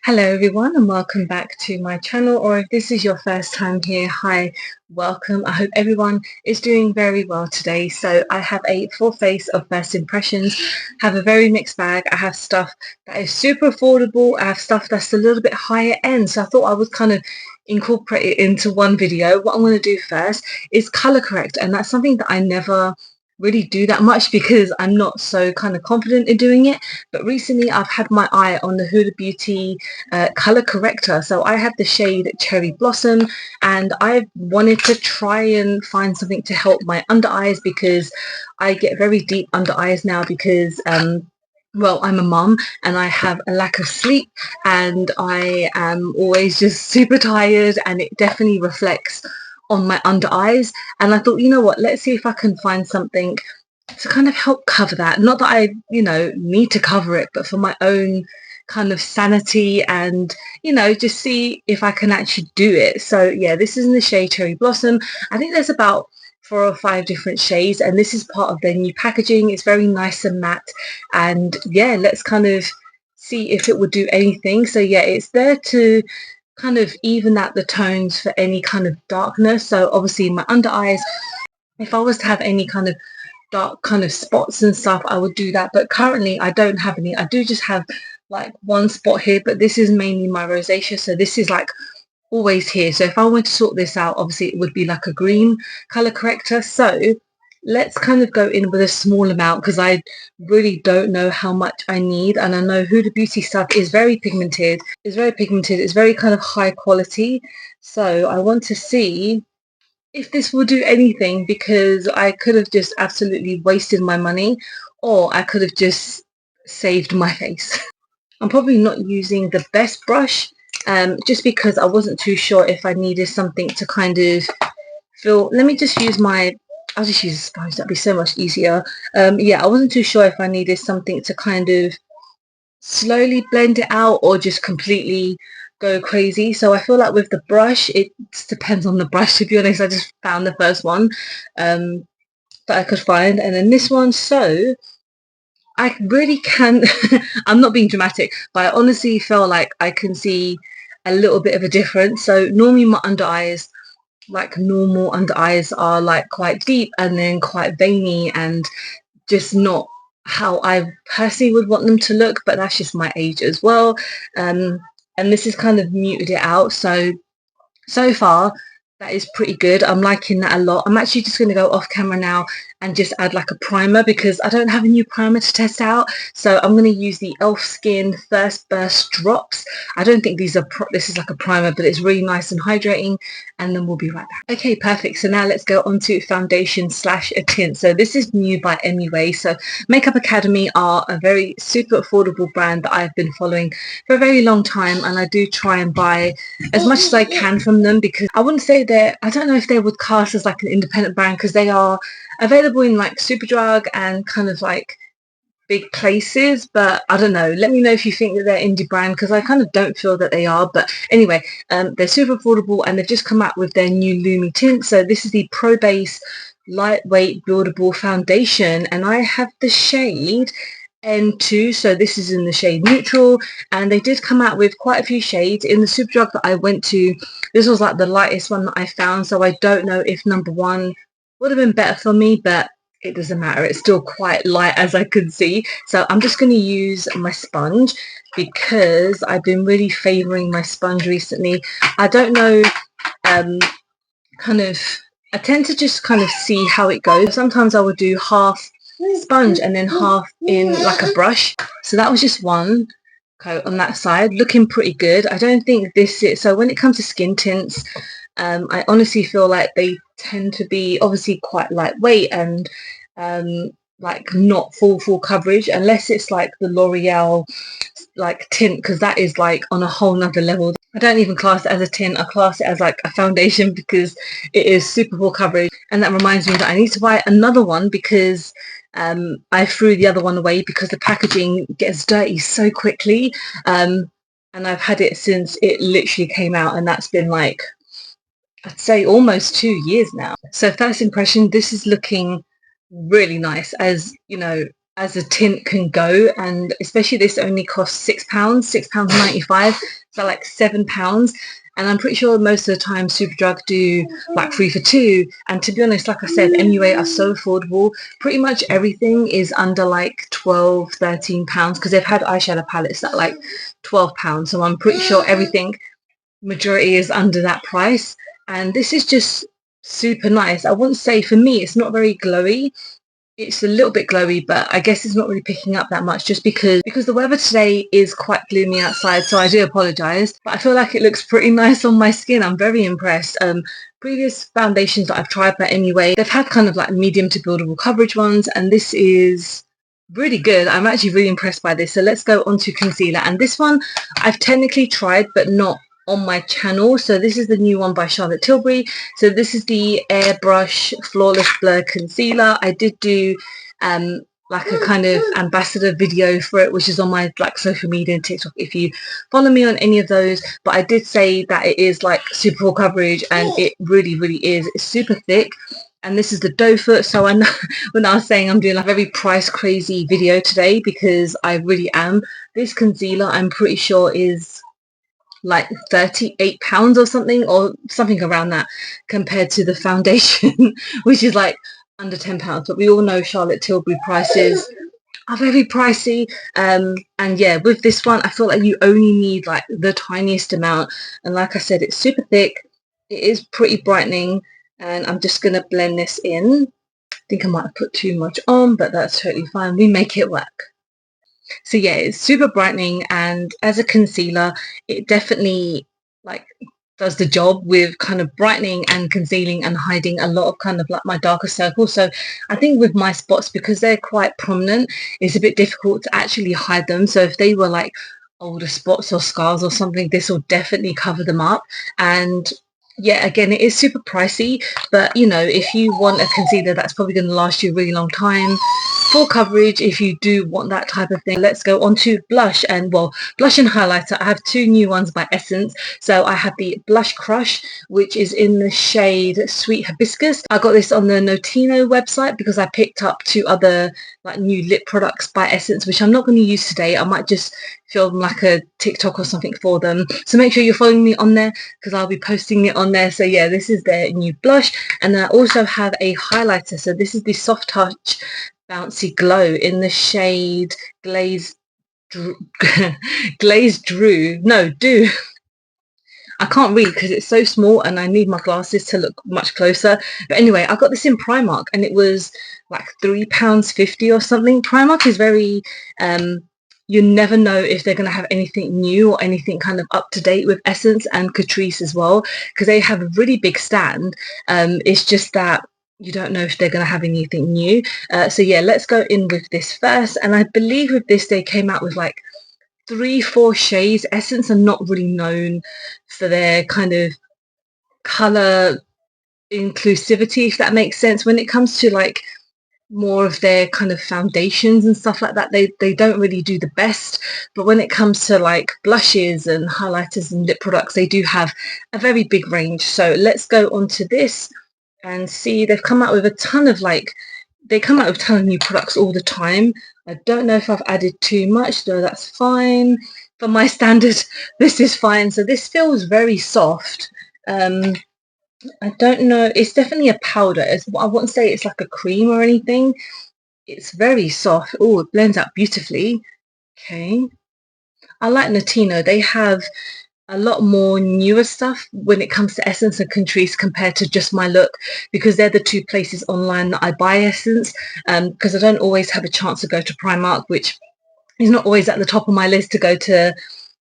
Hello everyone and welcome back to my channel, or if this is your first time here, hi, welcome. I hope everyone is doing very well today. So I have a full face of first impressions, have a very mixed bag. I have stuff that is super affordable, I have stuff that's a little bit higher end, so I thought I would kind of incorporate it into one video. What I'm going to do first is color correct, and that's something that I never really do that much because I'm not so kind of confident in doing it. But recently I've had my eye on the Huda Beauty color corrector. So I have the shade Cherry Blossom, and I wanted to try and find something to help my under eyes because I get very deep under eyes now because well, I'm a mum and I have a lack of sleep and I am always just super tired, and it definitely reflects on my under eyes. And I thought, you know what, let's see if I can find something to kind of help cover that. Not that I, need to cover it, but for my own kind of sanity and, just see if I can actually do it. So yeah, this is in the shade Cherry Blossom. I think there's about 4 or 5 different shades, and this is part of their new packaging. It's very nice and matte, and yeah, let's kind of see if it would do anything. So yeah, it's there to kind of even out the tones for any kind of darkness. So obviously my under eyes, if I was to have any kind of dark kind of spots and stuff, I would do that, but currently I don't have any. I do just have like one spot here, but this is mainly my rosacea, so this is like always here. So if I were to sort this out, obviously it would be like a green color corrector. So let's kind of go in with a small amount because I really don't know how much I need, and I know Huda Beauty stuff is very pigmented. It's very kind of high quality, so I want to see if this will do anything, because I could have just absolutely wasted my money, or I could have just saved my face. I'm probably not using the best brush, just because I wasn't too sure if I needed something to kind of fill. Let me just use I'll just use a sponge, that'd be so much easier. Yeah, I wasn't too sure if I needed something to kind of slowly blend it out or just completely go crazy. So I feel like with the brush, it depends on the brush, to be honest. I just found the first one um, that I could find, and then this one. So I really can I'm not being dramatic, but I honestly feel like I can see a little bit of a difference. So normally my under eyes, like normal under eyes, are like quite deep and then quite veiny and just not how I personally would want them to look, but that's just my age as well. Um, and this has kind of muted it out. So far, that is pretty good. I'm liking that a lot. I'm actually just going to go off camera now and just add like a primer because I don't have a new primer to test out. So I'm going to use the Elf Skin First Burst Drops. I don't think these are, this is like a primer, but it's really nice and hydrating. And then we'll be right back. Okay, perfect. So now let's go on to foundation slash a tint. So this is new by MUA. So Makeup Academy are a very super affordable brand that I've been following for a very long time. And I do try and buy as much as I can from them, because I wouldn't say I don't know if they would class as like an independent brand, because they are available in like Superdrug and kind of like big places, but I don't know, let me know if you think that they're indie brand, because I kind of don't feel that they are. But anyway, they're super affordable, and they've just come out with their new Lumi tint. So this is the Pro Base Lightweight Buildable Foundation, and I have the shade N2, so this is in the shade neutral, and they did come out with quite a few shades. In the Superdrug that I went to, this was like the lightest one that I found, so I don't know if number one would have been better for me, but it doesn't matter, it's still quite light as I could see. So I'm just going to use my sponge because I've been really favouring my sponge recently. I don't know, kind of, I tend to just kind of see how it goes. Sometimes I would do half sponge and then half in like a brush. So that was just one coat on that side, looking pretty good. I don't think this is, so when it comes to skin tints, I honestly feel like they tend to be obviously quite lightweight and like not full coverage, unless it's like the L'Oreal like tint, because that is like on a whole nother level. I don't even class it as a tint, I class it as like a foundation because it is super full coverage. And that reminds me that I need to buy another one because I threw the other one away because the packaging gets dirty so quickly, and I've had it since it literally came out, and that's been like, I'd say almost 2 years now. So first impression, this is looking really nice. As you know, as a tint can go, and especially this only costs £6, £6.95, so like £7. And I'm pretty sure most of the time Superdrug do like 3 for 2. And to be honest, like I said, MUA are so affordable. Pretty much everything is under like 12, £13 because they've had eyeshadow palettes at like £12. So I'm pretty sure everything, majority, is under that price. And this is just super nice. I wouldn't say, for me, it's not very glowy. It's a little bit glowy, but I guess it's not really picking up that much just because the weather today is quite gloomy outside, so I do apologise. But I feel like it looks pretty nice on my skin. I'm very impressed. Previous foundations that I've tried by anyway, they've had kind of like medium to buildable coverage ones, and this is really good. I'm actually really impressed by this. So let's go on to concealer, and this one I've technically tried but not on my channel. So this is the new one by Charlotte Tilbury. So this is the Airbrush Flawless Blur Concealer. I did do like a kind of ambassador video for it, which is on my like social media and TikTok if you follow me on any of those. But I did say that it is like super full coverage, and it really is. It's super thick. And this is the doe foot. So I know when I was saying I'm doing like a very price crazy video today, because I really am. This concealer I'm pretty sure is like £38 or something around that, compared to the foundation which is like under £10. But we all know Charlotte Tilbury prices are very pricey, and yeah, with this one I feel like you only need like the tiniest amount. And like I said, it's super thick, it is pretty brightening, and I'm just gonna blend this in. I think I might have put too much on, but that's totally fine, we make it work. So yeah, it's super brightening, and as a concealer it definitely like does the job with kind of brightening and concealing and hiding a lot of kind of like my darker circles. So I think with my spots, because they're quite prominent, it's a bit difficult to actually hide them. So if they were like older spots or scars or something, this will definitely cover them up. And yeah, again, it is super pricey, but you know, if you want a concealer that's probably going to last you a really long time, full coverage, if you do want that type of thing. Let's go on to blush, and well, blush and highlighter. I have two new ones by Essence. So I have the Blush Crush, which is in the shade Sweet Hibiscus. I got this on the Notino website because I picked up two other like new lip products by Essence, which I'm not going to use today. I might just film like a TikTok or something for them. So make sure you're following me on there, because I'll be posting it on there. So yeah, this is their new blush. And then I also have a highlighter. So this is the Soft Touch Bouncy Glow in the shade Glaze Drew. No, Do. I can't read because it's so small and I need my glasses to look much closer. But anyway, I got this in Primark and it was like £3.50 or something. Primark is very, you never know if they're going to have anything new or anything kind of up to date with Essence and Catrice as well, because they have a really big stand. It's just that you don't know if they're going to have anything new. So yeah, let's go in with this first. And I believe with this they came out with like 3-4 shades. Essence are not really known for their kind of color inclusivity, if that makes sense. When it comes to like more of their kind of foundations and stuff like that, they don't really do the best. But when it comes to like blushes and highlighters and lip products, they do have a very big range. So let's go on to this and see. They've come out with a ton of they come out with a ton of new products all the time. I don't know if I've added too much, though that's fine. For my standard, this is fine. So this feels very soft. I don't know. It's definitely a powder. I wouldn't say it's like a cream or anything. It's very soft. Oh, it blends out beautifully. Okay. I like Notino. They have a lot more newer stuff when it comes to Essence and Catrice compared to Just My Look, because they're the two places online that I buy Essence, because I don't always have a chance to go to Primark, which is not always at the top of my list to go to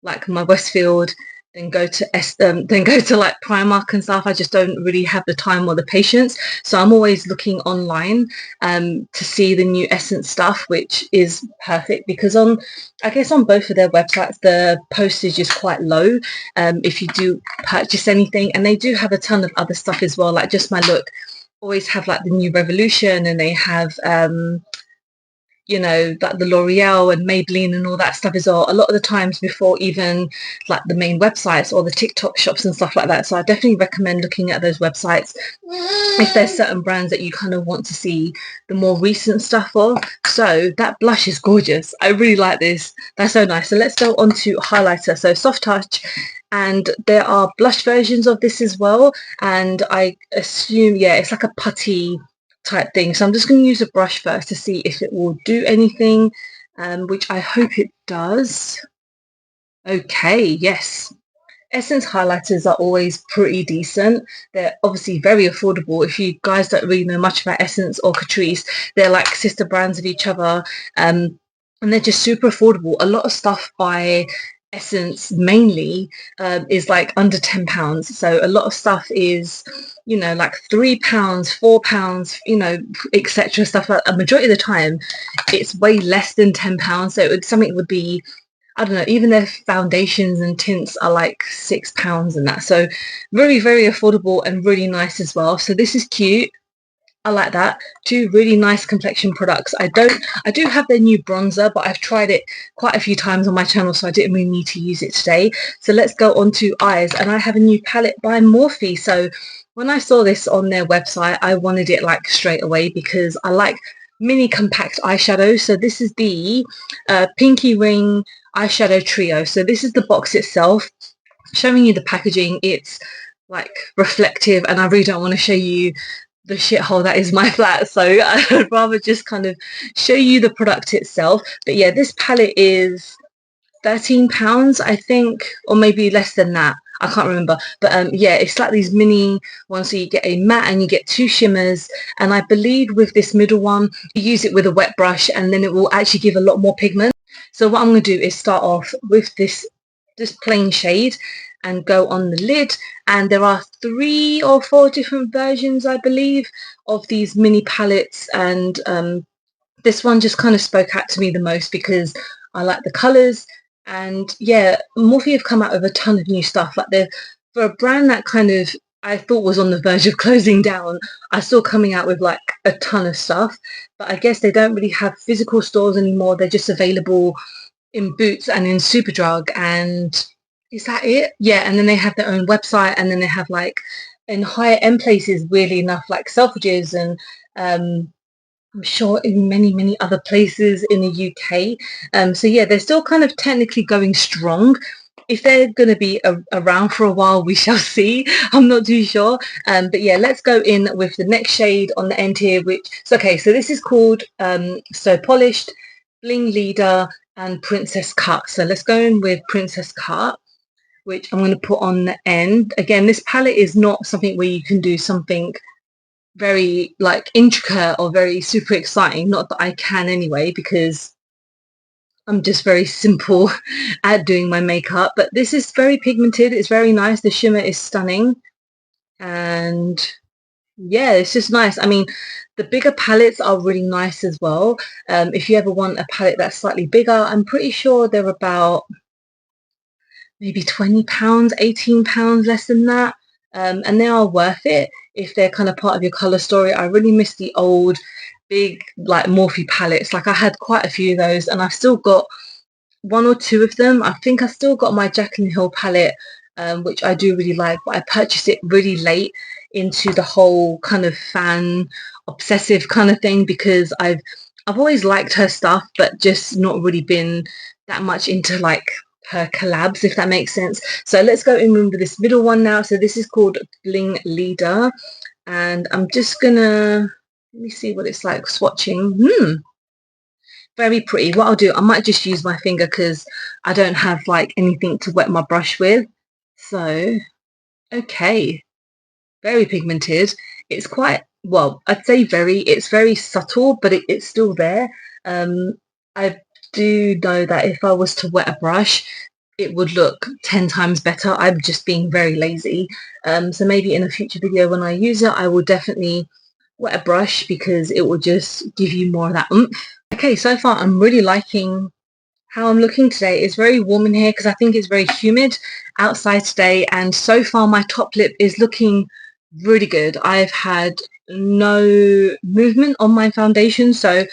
like my Westfield, then go to like Primark and stuff. I just don't really have the time or the patience. So I'm always looking online to see the new Essence stuff, which is perfect because I guess on both of their websites the postage is quite low if you do purchase anything, and they do have a ton of other stuff as well. Like Just My Look always have like the new Revolution, and they have you know, like the L'Oreal and Maybelline and all that stuff as well, a lot of the times before even like the main websites or the TikTok shops and stuff like that. So I definitely recommend looking at those websites if there's certain brands that you kind of want to see the more recent stuff of. So that blush is gorgeous. I really like this. That's so nice. So let's go on to highlighter. So soft touch, and there are blush versions of this as well, and I assume, yeah, it's like a putty type thing. So I'm just going to use a brush first to see if it will do anything, which I hope it does. Okay, yes. Essence highlighters are always pretty decent. They're obviously very affordable. If you guys don't really know much about Essence or Catrice, they're like sister brands of each other, and they're just super affordable. A lot of stuff by Essence mainly is like under £10. So a lot of stuff is, you know, like £3, £4, you know, etc. Stuff like a majority of the time it's way less than £10. So something would be, I don't know, even their foundations and tints are like £6 and that. So very, very affordable and really nice as well. So this is cute. I like that. Two really nice complexion products. I do have their new bronzer, but I've tried it quite a few times on my channel, so I didn't really need to use it today. So let's go on to eyes, and I have a new palette by Morphe. So when I saw this on their website, I wanted it like straight away because I like mini compact eyeshadows. So this is the Pinky Ring eyeshadow trio. So this is the box itself, showing you the packaging. It's like reflective, and I really don't want to show you the shithole that is my flat, so I'd rather just kind of show you the product itself. But yeah, this palette is £13, I think, or maybe less than that. I can't remember, but yeah, it's like these mini ones. So you get a matte and you get two shimmers, and I believe with this middle one you use it with a wet brush and then it will actually give a lot more pigment. So what I'm going to do is start off with this plain shade and go on the lid, and there are 3 or 4 different versions, I believe, of these mini palettes, and this one just kind of spoke out to me the most because I like the colours. And yeah, Morphe have come out with a ton of new stuff. Like they're, for a brand that kind of I thought was on the verge of closing down, are still coming out with like a ton of stuff. But I guess they don't really have physical stores anymore. They're just available in Boots and in Superdrug, and is that it? Yeah, and then they have their own website, and then they have like in higher end places, weirdly enough, like Selfridges, and I'm sure in many, many other places in the UK. So yeah, they're still kind of technically going strong. If they're going to be around for a while, we shall see. I'm not too sure. But yeah, let's go in with the next shade on the end here, which is okay. So this is called So Polished, Bling Leader, and Princess Cut. So let's go in with Princess Cut, which I'm going to put on the end. Again, this palette is not something where you can do something very like intricate or very super exciting. Not that I can anyway, because I'm just very simple at doing my makeup. But this is very pigmented. It's very nice. The shimmer is stunning. And yeah, it's just nice. I mean, the bigger palettes are really nice as well. If you ever want a palette that's slightly bigger, I'm pretty sure they're about maybe £20, £18, less than that. And they are worth it if they're kind of part of your colour story. I really miss the old big like Morphe palettes. Like I had quite a few of those, and I've still got 1 or 2 of them. I think I still got my Jaclyn Hill palette, which I do really like, but I purchased it really late into the whole kind of fan obsessive kind of thing, because I've always liked her stuff, but just not really been that much into like her collabs, if that makes sense. So let's go in with this middle one now. So this is called Bling Leader, and I'm just gonna, let me see what it's like swatching. Very pretty. What I'll do, I might just use my finger because I don't have like anything to wet my brush with. So okay, very pigmented. It's quite, well, I'd say it's very subtle, but it's still there. I do know that if I was to wet a brush, it would look 10 times better. I'm just being very lazy. So maybe in a future video when I use it, I will definitely wet a brush because it will just give you more of that oomph. Okay, so far I'm really liking how I'm looking today. It's very warm in here because I think it's very humid outside today, and so far my top lip is looking really good. I've had no movement on my foundation, so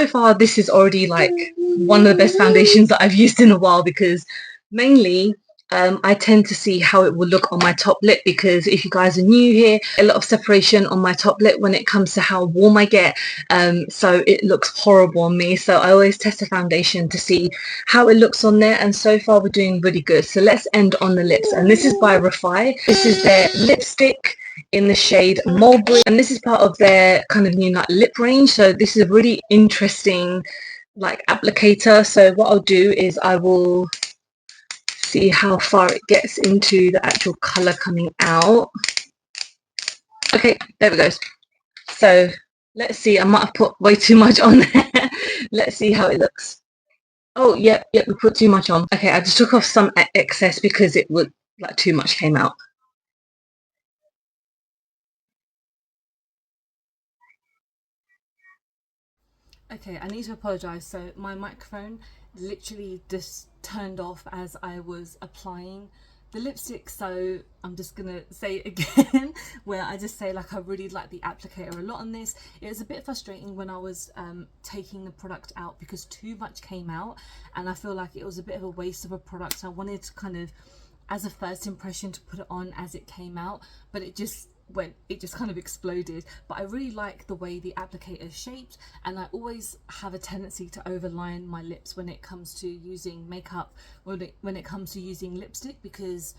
far this is already like one of the best foundations that I've used in a while, because mainly I tend to see how it will look on my top lip, because if you guys are new here, a lot of separation on my top lip when it comes to how warm I get, so it looks horrible on me. So I always test the foundation to see how it looks on there, and so far we're doing really good. So let's end on the lips, and this is by Refi. This is their lipstick in the shade Mulberry, and this is part of their kind of new like lip range. So this is a really interesting like applicator. So what I'll do is I will see how far it gets into the actual color coming out. Okay, there we go. So let's see, I might have put way too much on there. Let's see how it looks. Oh, yep, we put too much on. Okay, I just took off some excess because it would like too much came out. Okay, I need to apologise. So my microphone literally just turned off as I was applying the lipstick, so I'm just gonna say it again where I just say like I really like the applicator a lot on this. It was a bit frustrating when I was taking the product out because too much came out, and I feel like it was a bit of a waste of a product. I wanted to kind of, as a first impression, to put it on as it came out, but it just kind of exploded. But I really like the way the applicator is shaped, and I always have a tendency to overline my lips when it comes to using makeup, when it comes to using lipstick, because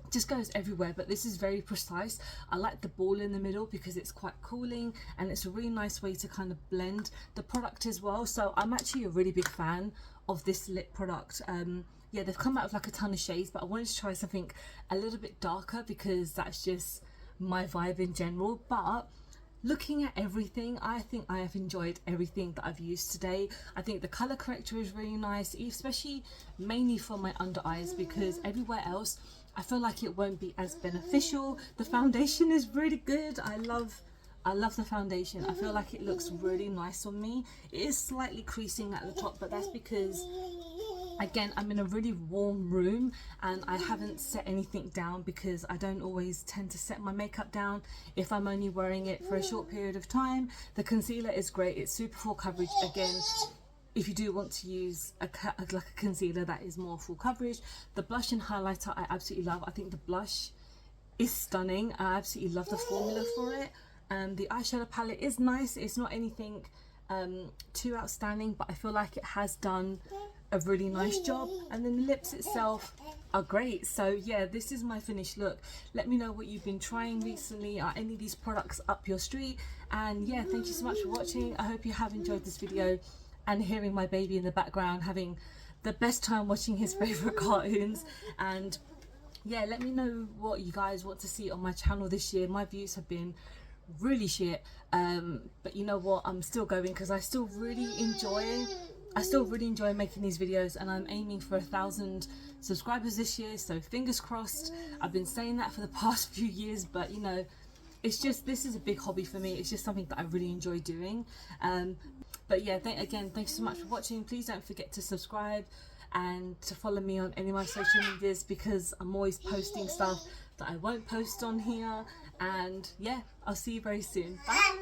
it just goes everywhere. But this is very precise. I like the ball in the middle because it's quite cooling, and it's a really nice way to kind of blend the product as well. So I'm actually a really big fan of this lip product. Yeah, they've come out with like a ton of shades, but I wanted to try something a little bit darker because that's just my vibe in general. But looking at everything, I think I have enjoyed everything that I've used today. I think the color corrector is really nice, especially mainly for my under eyes, because everywhere else I feel like it won't be as beneficial. The foundation is really good. I love the foundation. I feel like it looks really nice on me. It is slightly creasing at the top, but that's because, again, I'm in a really warm room and I haven't set anything down, because I don't always tend to set my makeup down if I'm only wearing it for a short period of time. The concealer is great. It's super full coverage. Again, if you do want to use like a concealer that is more full coverage. The blush and highlighter I absolutely love. I think the blush is stunning. I absolutely love the formula for it. The eyeshadow palette is nice. It's not anything too outstanding, but I feel like it has done a really nice job. And then the lips itself are great. So yeah, this is my finished look. Let me know what you've been trying recently. Are any of these products up your street? And yeah, thank you so much for watching. I hope you have enjoyed this video, and hearing my baby in the background having the best time watching his favorite cartoons. And yeah, let me know what you guys want to see on my channel this year. My views have been really shit, but you know what, I'm still going because I still really enjoy making these videos, and I'm aiming for 1,000 subscribers this year, so fingers crossed. I've been saying that for the past few years, but you know, it's just, this is a big hobby for me. It's just something that I really enjoy doing. But yeah, again, thanks so much for watching. Please don't forget to subscribe and to follow me on any of my social medias, because I'm always posting stuff that I won't post on here. And yeah, I'll see you very soon. Bye.